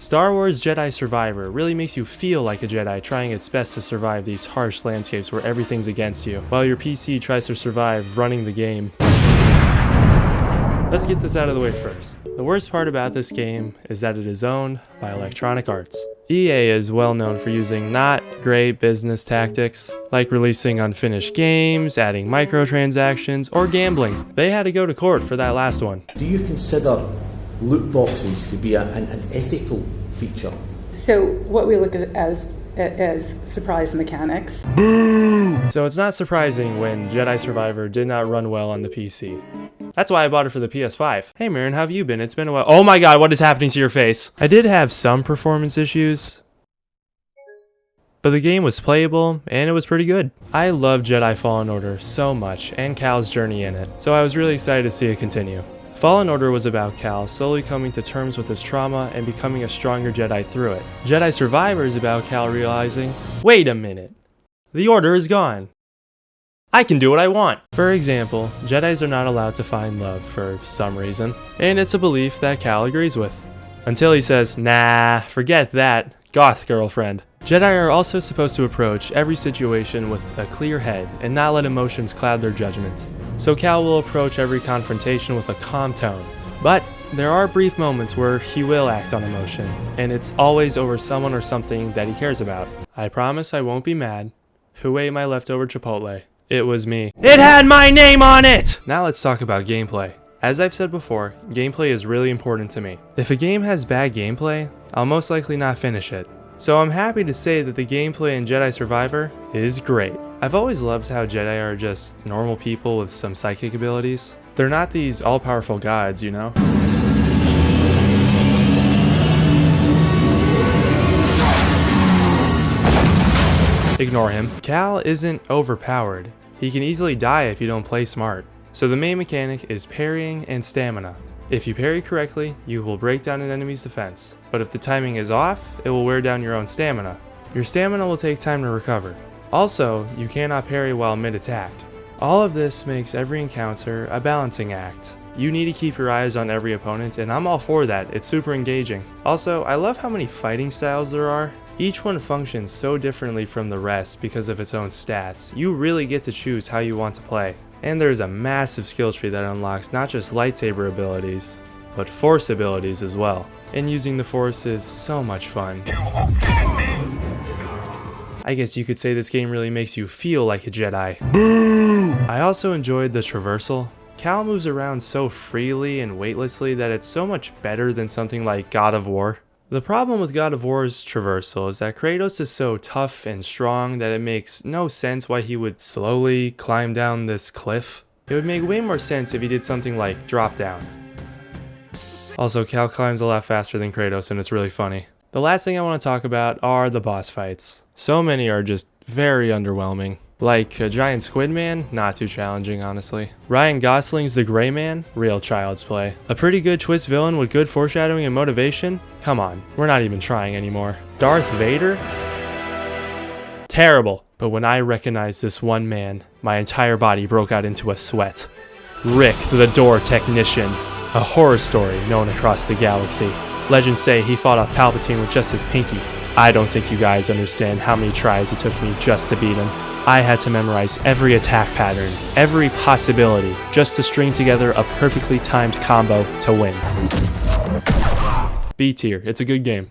Star Wars Jedi Survivor really makes you feel like a Jedi trying its best to survive these harsh landscapes where everything's against you, while your PC tries to survive running the game. Let's get this out of the way first. The worst part about this game is that it is owned by Electronic Arts. EA is well known for using not great business tactics, like releasing unfinished games, adding microtransactions, or gambling. They had to go to court for that last one. Do you consider loot boxes to be an ethical feature? So what we look at as surprise mechanics. So it's not surprising when Jedi Survivor did not run well on the PC. That's why I bought it for the PS5. Hey Marin, how have you been? It's been a while. Oh my god, what is happening to your face? I did have some performance issues, but the game was playable and it was pretty good. I love Jedi Fallen Order so much and Cal's journey in it, so I was really excited to see it continue. Fallen Order was about Cal slowly coming to terms with his trauma and becoming a stronger Jedi through it. Jedi Survivor is about Cal realizing, wait a minute, the Order is gone. I can do what I want. For example, Jedis are not allowed to find love for some reason, and it's a belief that Cal agrees with. Until he says, nah, forget that, goth girlfriend. Jedi are also supposed to approach every situation with a clear head and not let emotions cloud their judgment. So Cal will approach every confrontation with a calm tone. But there are brief moments where he will act on emotion, and it's always over someone or something that he cares about. I promise I won't be mad. Who ate my leftover Chipotle? It was me. It had my name on it! Now let's talk about gameplay. As I've said before, gameplay is really important to me. If a game has bad gameplay, I'll most likely not finish it. So I'm happy to say that the gameplay in Jedi Survivor is great. I've always loved how Jedi are just normal people with some psychic abilities. They're not these all-powerful gods, you know? Ignore him. Cal isn't overpowered. He can easily die if you don't play smart. So the main mechanic is parrying and stamina. If you parry correctly, you will break down an enemy's defense. But if the timing is off, it will wear down your own stamina. Your stamina will take time to recover. Also, you cannot parry while mid-attack. All of this makes every encounter a balancing act. You need to keep your eyes on every opponent, and I'm all for that. It's super engaging. Also, I love how many fighting styles there are. Each one functions so differently from the rest because of its own stats. You really get to choose how you want to play. And there's a massive skill tree that unlocks not just lightsaber abilities, but force abilities as well. And using the force is so much fun. I guess you could say this game really makes you feel like a Jedi. I also enjoyed the traversal. Cal moves around so freely and weightlessly that it's so much better than something like God of War. The problem with God of War's traversal is that Kratos is so tough and strong that it makes no sense why he would slowly climb down this cliff. It would make way more sense if he did something like drop down. Also, Cal climbs a lot faster than Kratos and it's really funny. The last thing I want to talk about are the boss fights. So many are just very underwhelming. Like a giant squid man, not too challenging honestly. Ryan Gosling's the Gray Man, real child's play. A pretty good twist villain with good foreshadowing and motivation? Come on, we're not even trying anymore. Darth Vader? Terrible. But when I recognized this one man, my entire body broke out into a sweat. Rick, the door technician. A horror story known across the galaxy. Legends say he fought off Palpatine with just his pinky. I don't think you guys understand how many tries it took me just to beat him. I had to memorize every attack pattern, every possibility, just to string together a perfectly timed combo to win. B tier, it's a good game.